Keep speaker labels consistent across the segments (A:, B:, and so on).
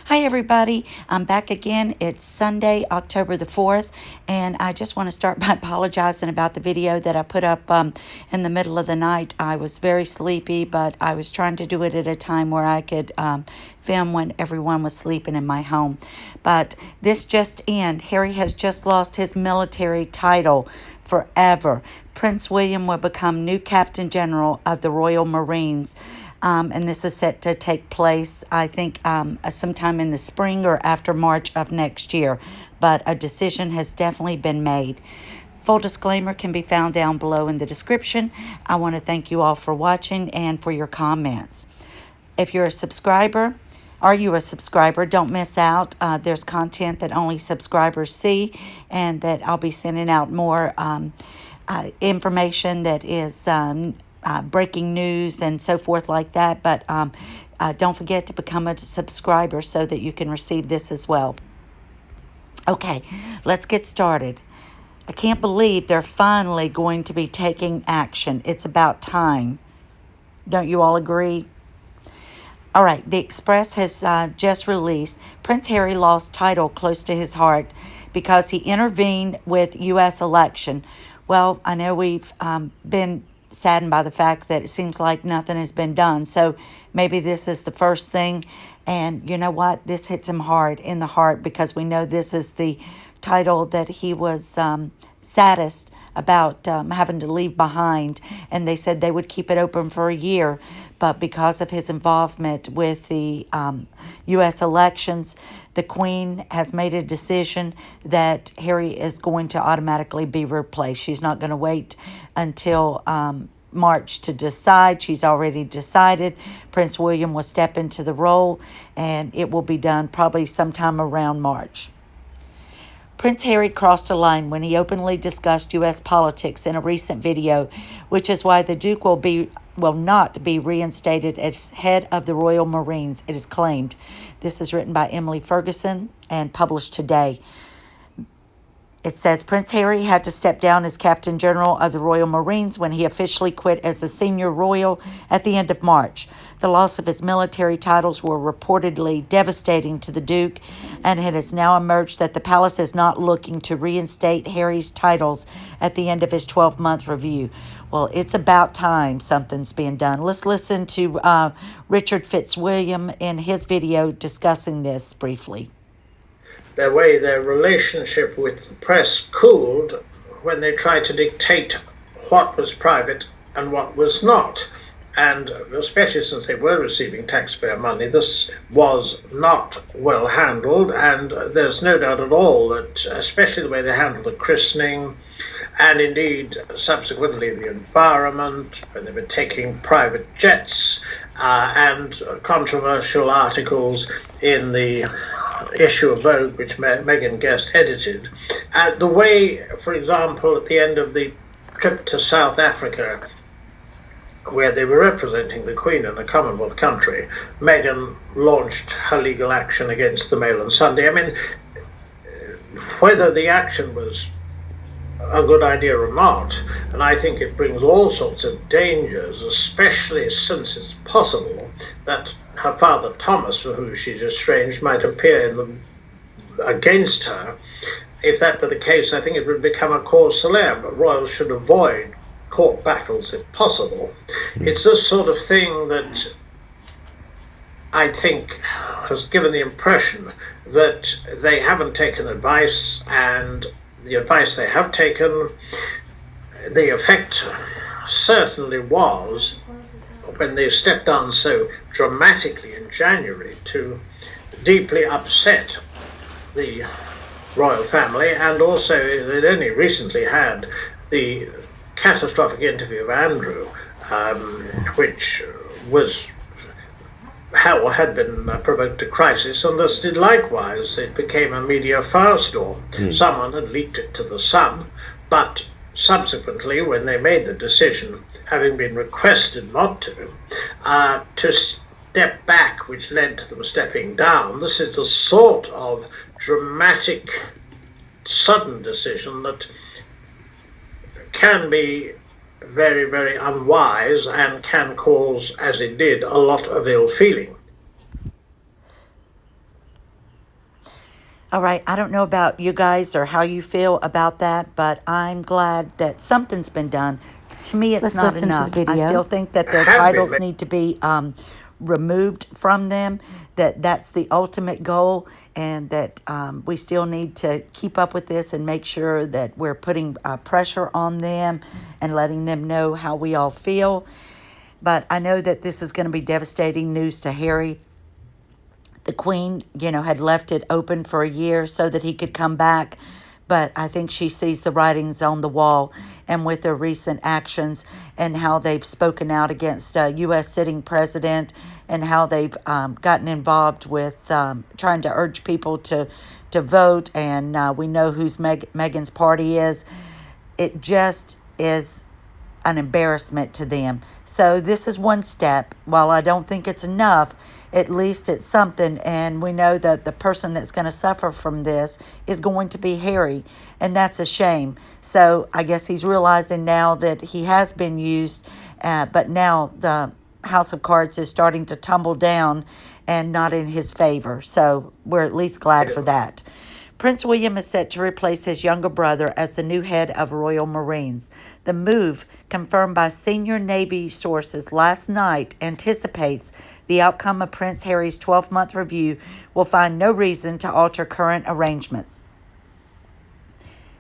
A: Hi, everybody. I'm back again. It's Sunday, October the 4th, and I just want to start by apologizing about the video that I put up in the middle of the night. I was very sleepy, but I was trying to do it at a time where I could film when everyone was sleeping in my home. But this just in, Harry has just lost his military title forever. Prince William will become new Captain General of the Royal Marines. And this is set to take place, I think, sometime in the spring or after March of next year. But a decision has definitely been made. Full disclaimer can be found down below in the description. I want to thank you all for watching and for your comments. If you're a subscriber, don't miss out. There's content that only subscribers see, and that I'll be sending out more information that is breaking news and so forth like that. But don't forget to become a subscriber so that you can receive this as well. Okay, let's get started. I can't believe they're finally going to be taking action. It's about time. Don't you all agree? All right, the Express has just released Prince Harry lost title close to his heart because he intervened with U.S. election. Well, I know we've been saddened by the fact that it seems like nothing has been done. So maybe this is the first thing. And you know what? This hits him hard in the heart because we know this is the title that he was saddest about having to leave behind. And they said they would keep it open for a year. But because of his involvement with the U.S. elections, the Queen has made a decision that Harry is going to automatically be replaced. She's not going to wait until March to decide. She's already decided. Prince William will step into the role, and it will be done probably sometime around March. Prince Harry crossed a line when he openly discussed U.S. politics in a recent video, which is why the Duke will not be reinstated as head of the Royal Marines, it is claimed. This is written by Emily Ferguson and published today. It says Prince Harry had to step down as Captain General of the Royal Marines when he officially quit as a senior royal at the end of March. The loss of his military titles were reportedly devastating to the Duke, and it has now emerged that the palace is not looking to reinstate Harry's titles at the end of his 12-month review. Well, it's about time something's being done. Let's listen to Richard Fitzwilliam in his video discussing this briefly.
B: Their relationship with the press cooled when they tried to dictate what was private and what was not. And especially since they were receiving taxpayer money, this was not well handled. And there's no doubt at all that, especially the way they handled the christening, and indeed subsequently the environment, when they were taking private jets, and controversial articles in the issue of Vogue, which Meghan guest edited. The way, for example, at the end of the trip to South Africa, where they were representing the Queen in a Commonwealth country, Meghan launched her legal action against the Mail on Sunday. I mean, whether the action was a good idea or not, and I think it brings all sorts of dangers, especially since it's possible that her father Thomas, for whom she's estranged, might appear against her. If that were the case, I think it would become a cause célèbre. Royals should avoid court battles if possible. It's this sort of thing that I think has given the impression that they haven't taken advice, and the advice they have taken, the effect certainly was, when they stepped down so dramatically in January, to deeply upset the royal family. And also they'd only recently had the catastrophic interview of Andrew, which had been provoked a crisis, and thus did likewise. It became a media firestorm. Someone had leaked it to the Sun, but subsequently, when they made the decision, having been requested not to step back, which led to them stepping down, this is the sort of dramatic, sudden decision that can be very, very unwise and can cause, as it did, a lot of ill feeling.
A: All right, I don't know about you guys or how you feel about that, but I'm glad that something's been done. To me, it's
C: Let's
A: not
C: listen to the
A: enough. I
C: video.
A: still think that their
B: Have been
A: titles need to be removed from them, that's the ultimate goal, and that we still need to keep up with this and make sure that we're putting pressure on them and letting them know how we all feel. But I know that this is going to be devastating news to Harry. The Queen, had left it open for a year so that he could come back. But I think she sees the writings on the wall, and with their recent actions and how they've spoken out against a U.S. sitting president, and how they've gotten involved with trying to urge people to vote. And we know whose Meghan's party is. It just is an embarrassment to them. So this is one step. While I don't think it's enough, at least it's something. And we know that the person that's going to suffer from this is going to be Harry. And that's a shame. So I guess he's realizing now that he has been used. But now the House of Cards is starting to tumble down and not in his favor. So we're at least glad for that. Prince William is set to replace his younger brother as the new head of Royal Marines. The move, confirmed by senior Navy sources last night, anticipates the outcome of Prince Harry's 12-month review will find no reason to alter current arrangements.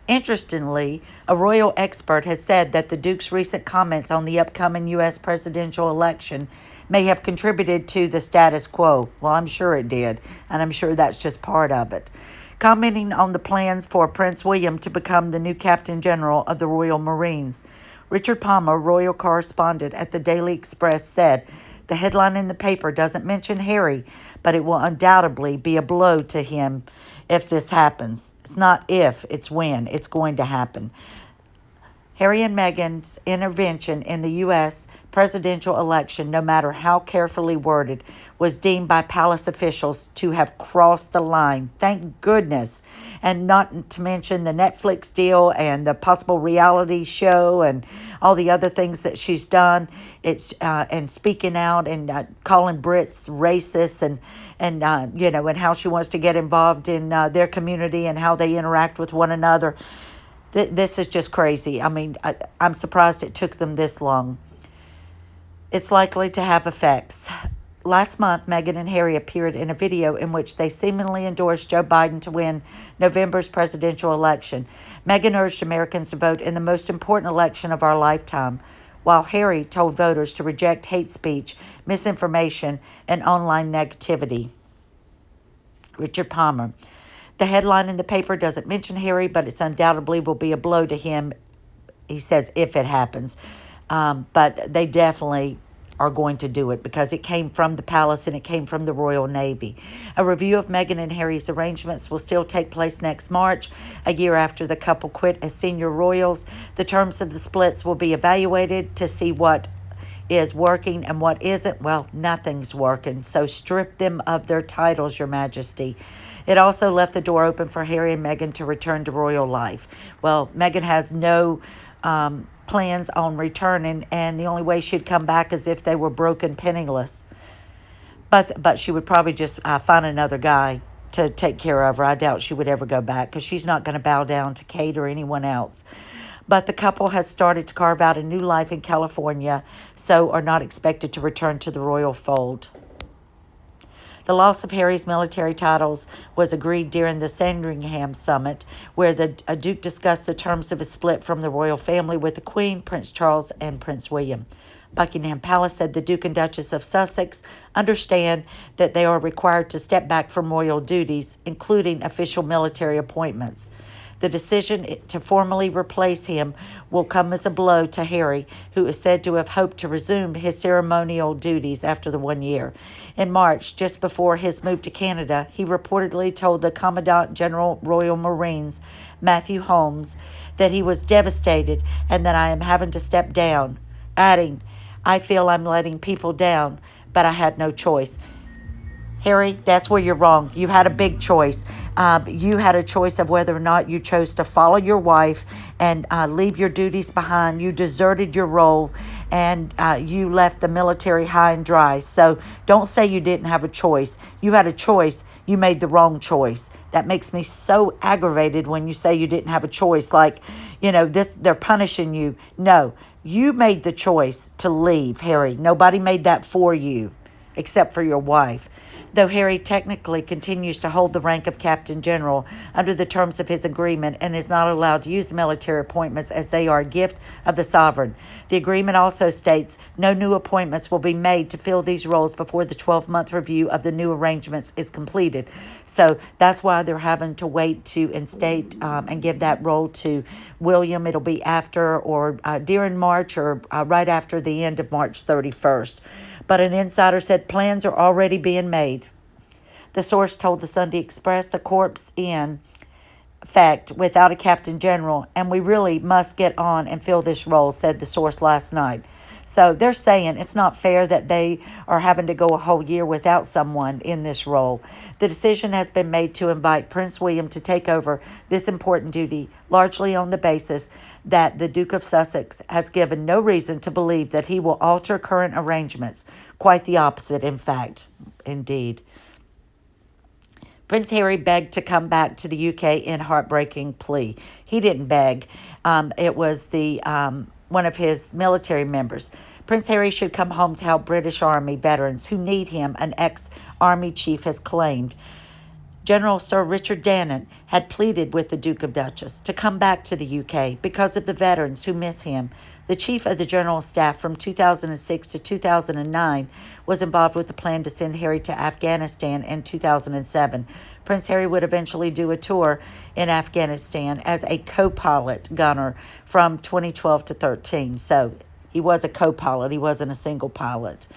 A: Interestingly, a royal expert has said that the Duke's recent comments on the upcoming U.S. presidential election may have contributed to the status quo. Well, I'm sure it did, and I'm sure that's just part of it. Commenting on the plans for Prince William to become the new Captain General of the Royal Marines, Richard Palmer, royal correspondent at the Daily Express, said, "The headline in the paper doesn't mention Harry, but it will undoubtedly be a blow to him if this happens. It's not if, it's when. It's going to happen." Harry and Meghan's intervention in the U.S. presidential election, no matter how carefully worded, was deemed by palace officials to have crossed the line. Thank goodness. And not to mention the Netflix deal and the possible reality show and all the other things that she's done. It's and speaking out and calling Brits racist and how she wants to get involved in their community and how they interact with one another. This is just crazy. I mean, I'm surprised it took them this long. It's likely to have effects. Last month, Meghan and Harry appeared in a video in which they seemingly endorsed Joe Biden to win November's presidential election. Meghan urged Americans to vote in the most important election of our lifetime, while Harry told voters to reject hate speech, misinformation, and online negativity. Richard Palmer. The headline in the paper doesn't mention Harry, but it's undoubtedly will be a blow to him, he says, if it happens. But they definitely are going to do it because it came from the palace and it came from the Royal Navy. A review of Meghan and Harry's arrangements will still take place next March, a year after the couple quit as senior royals. The terms of the splits will be evaluated to see what is working and what isn't. Well, nothing's working, so strip them of their titles, Your Majesty. It also left the door open for Harry and Meghan to return to royal life. Well, Meghan has no plans on returning, and the only way she'd come back is if they were broke and penniless. But she would probably just find another guy to take care of her. I doubt she would ever go back because she's not going to bow down to Kate or anyone else. But the couple has started to carve out a new life in California, so are not expected to return to the royal fold. The loss of Harry's military titles was agreed during the Sandringham summit, where the Duke discussed the terms of a split from the royal family with the Queen, Prince Charles, and Prince William. Buckingham Palace said the Duke and Duchess of Sussex understand that they are required to step back from royal duties, including official military appointments. The decision to formally replace him will come as a blow to Harry, who is said to have hoped to resume his ceremonial duties after the 1 year. In March, just before his move to Canada, he reportedly told the Commandant General Royal Marines, Matthew Holmes, that he was devastated and that I am having to step down, adding, "I feel I'm letting people down, but I had no choice." Harry, that's where you're wrong. You had a big choice. You had a choice of whether or not you chose to follow your wife and leave your duties behind. You deserted your role and you left the military high and dry. So don't say you didn't have a choice. You had a choice. You made the wrong choice. That makes me so aggravated when you say you didn't have a choice. Like, they're punishing you. No, you made the choice to leave, Harry. Nobody made that for you except for your wife. Though Harry technically continues to hold the rank of Captain General under the terms of his agreement and is not allowed to use the military appointments as they are a gift of the sovereign. The agreement also states no new appointments will be made to fill these roles before the 12-month review of the new arrangements is completed. So that's why they're having to wait to instate and give that role to William. It'll be after or during March or right after the end of March 31st. But an insider said plans are already being made. The source told the Sunday Express the Corps in fact without a captain general, and we really must get on and fill this role, said the source last night. So they're saying it's not fair that they are having to go a whole year without someone in this role. The decision has been made to invite Prince William to take over this important duty, largely on the basis that the Duke of Sussex has given no reason to believe that he will alter current arrangements. Quite the opposite, in fact. Indeed. Prince Harry begged to come back to the UK in heartbreaking plea. He didn't beg. It was the one of his military members. Prince Harry should come home to help British Army veterans who need him, an ex-Army chief has claimed. General Sir Richard Dannatt had pleaded with the Duke of Duchess to come back to the UK because of the veterans who miss him. The chief of the General Staff from 2006 to 2009 was involved with the plan to send Harry to Afghanistan in 2007. Prince Harry would eventually do a tour in Afghanistan as a co-pilot gunner from 2012 to 13. So he was a co-pilot. He wasn't a single pilot.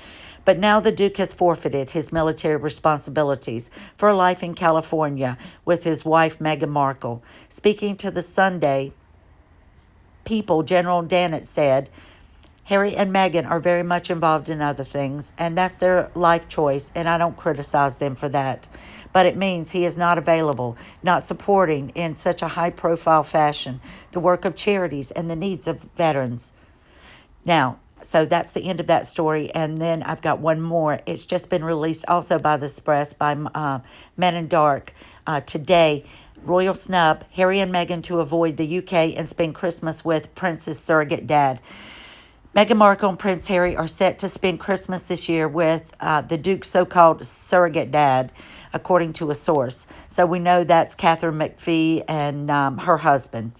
A: But now the Duke has forfeited his military responsibilities for a life in California with his wife, Meghan Markle. Speaking to the Sunday People, General Dannatt said, Harry and Meghan are very much involved in other things, and that's their life choice, and I don't criticize them for that. But it means he is not available, not supporting in such a high-profile fashion the work of charities and the needs of veterans. Now, so that's the end of that story, and then I've got one more. It's just been released also by the Express, by Men in Dark today. Royal snub, Harry and Meghan to avoid the UK and spend Christmas with Prince's surrogate dad. Meghan Markle and Prince Harry are set to spend Christmas this year with the Duke's so-called surrogate dad, according to a source. So we know that's Katherine McPhee and her husband.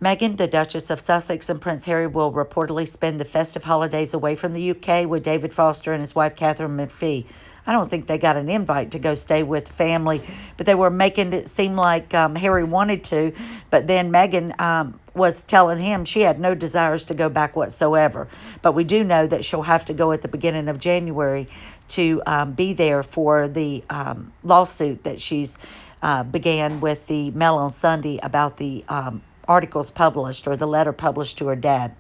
A: Meghan, the Duchess of Sussex, and Prince Harry will reportedly spend the festive holidays away from the UK with David Foster and his wife, Katherine McPhee. I don't think they got an invite to go stay with family, but they were making it seem like Harry wanted to, but then Meghan was telling him she had no desires to go back whatsoever. But we do know that she'll have to go at the beginning of January to be there for the lawsuit that she's began with the Mail on Sunday about the articles published or the letter published to her dad.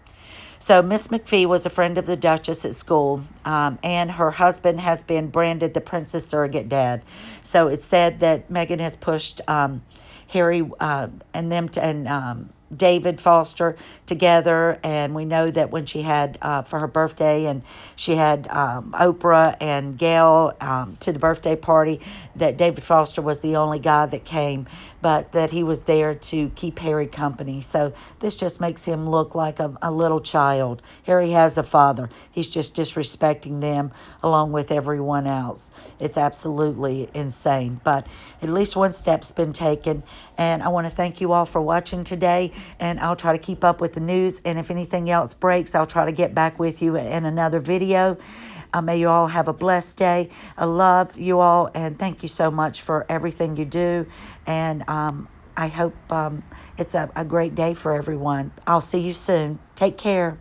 A: So Miss McPhee was a friend of the Duchess at school, and her husband has been branded the Prince's surrogate dad. So it's said that Meghan has pushed Harry and them and David Foster together, and we know that when she had for her birthday, and she had Oprah and Gail to the birthday party, that David Foster was the only guy that came, but that he was there to keep Harry company. So this just makes him look like a little child. Harry has a father. He's just disrespecting them along with everyone else. It's absolutely insane. But at least one step's been taken, and I want to thank you all for watching today, and I'll try to keep up with the news, and if anything else breaks, I'll try to get back with you in another video. May you all have a blessed day. I love you all, and thank you so much for everything you do. And I hope it's a great day for everyone. I'll see you soon. Take care.